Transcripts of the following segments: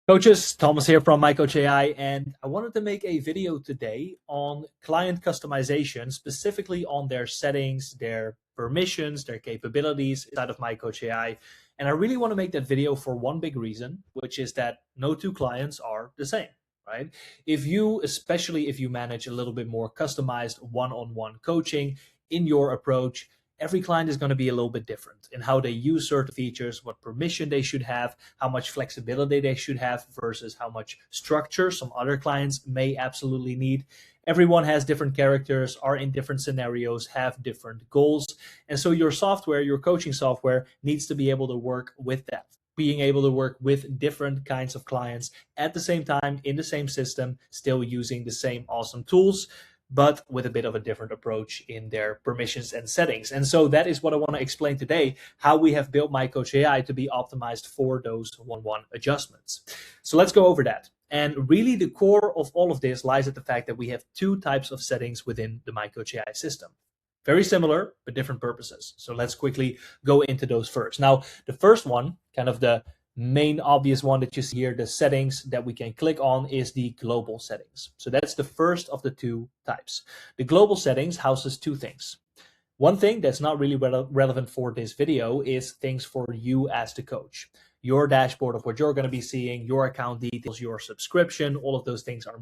Coaches, Thomas here from MyCoach Ai, and I wanted to make a video today on client customization, specifically on their settings, their permissions, their capabilities inside of MyCoach Ai. And I really want to make that video for one big reason, which is that no two clients are the same, right? Especially if you manage a little bit more customized one-on-one coaching in your approach, every client is going to be a little bit different in how they use certain features, what permission they should have, how much flexibility they should have versus how much structure some other clients may absolutely need. Everyone has different characters, are in different scenarios, have different goals. And so your software, your coaching software, needs to be able to work with that. Being able to work with different kinds of clients at the same time in the same system, still using the same awesome tools, but with a bit of a different approach in their permissions and settings. And so that is what I want to explain today, how we have built MyCoach Ai to be optimized for those one-on-one adjustments. So let's go over that. And really the core of all of this lies at the fact that we have two types of settings within the MyCoach Ai system. Very similar, but different purposes. So let's quickly go into those first. Now, the first one, kind of the main obvious one that you see here, the settings that we can click on, is the global settings. So that's the first of the two types. The global settings houses two things. One thing that's not really relevant for this video is things for you as the coach. Your dashboard of what you're going to be seeing, your account details, your subscription, all of those things are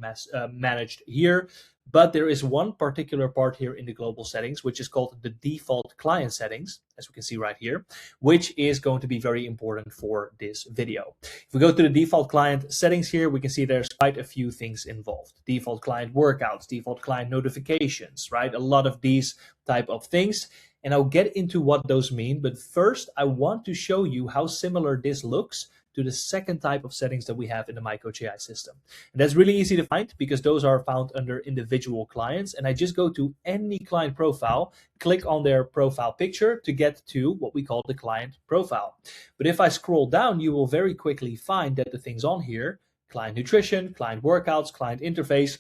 managed here. But there is one particular part here in the global settings, which is called the default client settings, as we can see right here, which is going to be very important for this video. If we go to the default client settings here, we can see there's quite a few things involved. Default client workouts, default client notifications, right? A lot of these type of things. And I'll get into what those mean. But first, I want to show you how similar this looks to the second type of settings that we have in the MyCoach Ai system. And that's really easy to find because those are found under individual clients. And I just go to any client profile, click on their profile picture to get to what we call the client profile. But if I scroll down, you will very quickly find that the things on here, client nutrition, client workouts, client interface,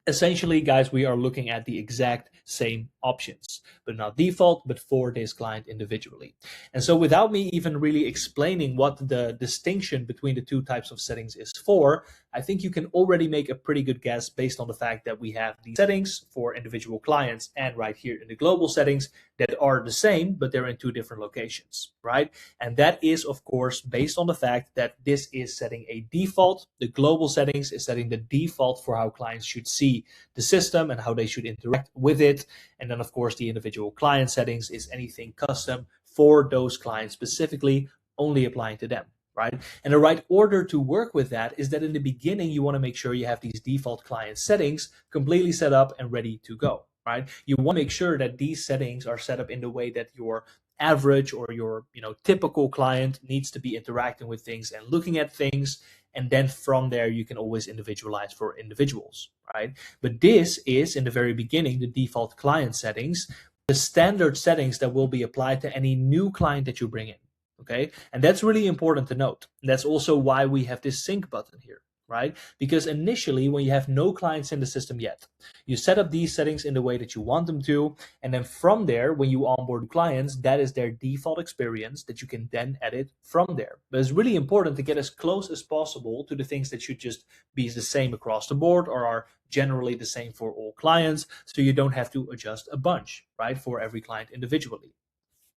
essentially, guys, we are looking at the exact same options, but not default, but for this client individually. And so without me even really explaining what the distinction between the two types of settings is for, I think you can already make a pretty good guess based on the fact that we have the settings for individual clients and right here in the global settings that are the same, but they're in two different locations, right? And that is, of course, based on the fact that this is setting a default. The global settings is setting the default for how clients should see the system and how they should interact with it. And then, of course, the individual client settings is anything custom for those clients specifically, only applying to them, right? And the right order to work with that is that in the beginning, you want to make sure you have these default client settings completely set up and ready to go, right? You want to make sure that these settings are set up in the way that your average or your typical client needs to be interacting with things and looking at things. And then from there, you can always individualize for individuals, right? But this is, in the very beginning, the default client settings, the standard settings that will be applied to any new client that you bring in, okay? And that's really important to note. And that's also why we have this sync button here, right? Because initially, when you have no clients in the system yet, you set up these settings in the way that you want them to. And then from there, when you onboard clients, that is their default experience that you can then edit from there. But it's really important to get as close as possible to the things that should just be the same across the board or are generally the same for all clients. So you don't have to adjust a bunch, right, for every client individually.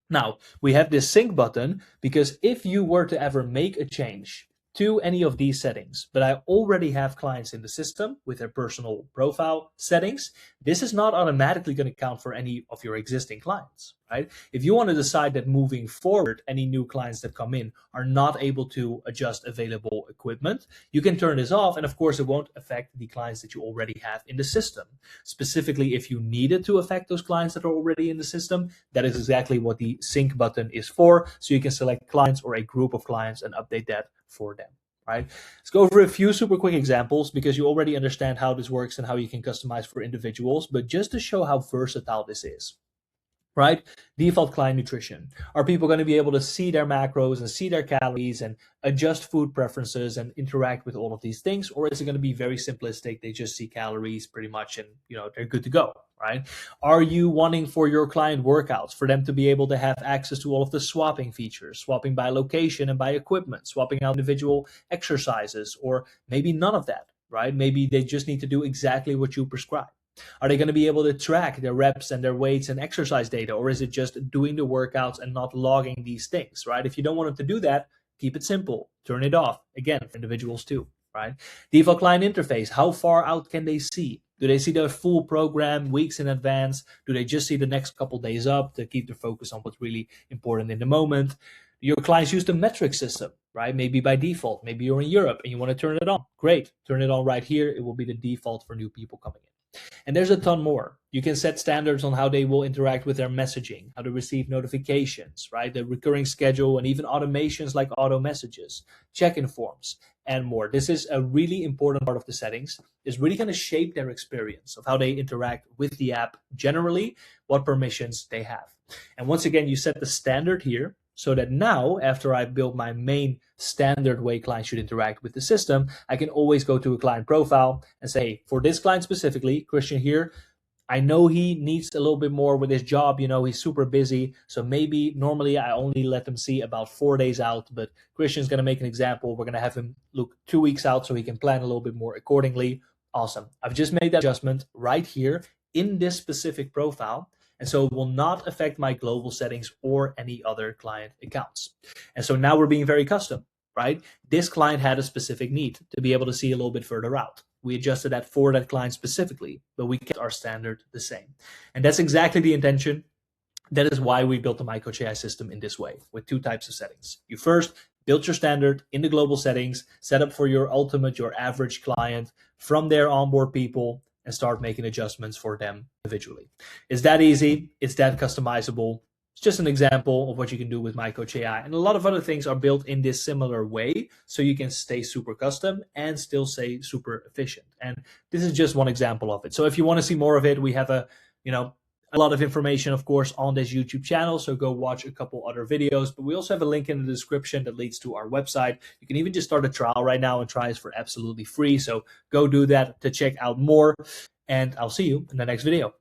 Now, we have this sync button because if you were to ever make a change to any of these settings, but I already have clients in the system with their personal profile settings, this is not automatically going to count for any of your existing clients, right? If you want to decide that moving forward, any new clients that come in are not able to adjust available equipment, you can turn this off. And of course, it won't affect the clients that you already have in the system. Specifically, if you needed to affect those clients that are already in the system, that is exactly what the sync button is for. So you can select clients or a group of clients and update that for them, right? Let's go over a few super quick examples because you already understand how this works and how you can customize for individuals, but just to show how versatile this is, right? Default client nutrition. Are people going to be able to see their macros and see their calories and adjust food preferences and interact with all of these things? Or is it going to be very simplistic? They just see calories pretty much and they're good to go, right? Are you wanting for your client workouts for them to be able to have access to all of the swapping features, swapping by location and by equipment, swapping out individual exercises, or maybe none of that, right? Maybe they just need to do exactly what you prescribe. Are they going to be able to track their reps and their weights and exercise data, or is it just doing the workouts and not logging these things, right? If you don't want them to do that, keep it simple. Turn it off. Again, for individuals too, right? Default client interface. How far out can they see? Do they see the full program weeks in advance? Do they just see the next couple days up to keep their focus on what's really important in the moment? Your clients use the metric system, right? Maybe by default. Maybe you're in Europe and you want to turn it on. Great. Turn it on right here. It will be the default for new people coming in. And there's a ton more. You can set standards on how they will interact with their messaging, how to receive notifications, right? The recurring schedule, and even automations like auto messages, check-in forms, and more. This is a really important part of the settings. It's really going to shape their experience of how they interact with the app generally, what permissions they have. And once again, you set the standard here so that now, after I've built my main standard way clients should interact with the system, I can always go to a client profile and say, for this client specifically, Christian here, I know he needs a little bit more with his job. You know, he's super busy. So maybe normally I only let them see about 4 days out, but Christian's going to make an example. We're going to have him look 2 weeks out so he can plan a little bit more accordingly. Awesome. I've just made that adjustment right here in this specific profile. And so it will not affect my global settings or any other client accounts. And so now we're being very custom, right? This client had a specific need to be able to see a little bit further out. We adjusted that for that client specifically, but we kept our standard the same. And that's exactly the intention. That is why we built the MyCoach AI system in this way, with 2 types of settings. You first build your standard in the global settings, set up for your ultimate, your average client. From there, onboard people and start making adjustments for them individually. It's that easy. It's that customizable. It's just an example of what you can do with MyCoach AI. And a lot of other things are built in this similar way, so you can stay super custom and still stay super efficient. And this is just one example of it. So if you want to see more of it, we have a lot of information, of course, on this YouTube channel. So go watch a couple other videos. But we also have a link in the description that leads to our website. You can even just start a trial right now and try it for absolutely free. So go do that to check out more. And I'll see you in the next video.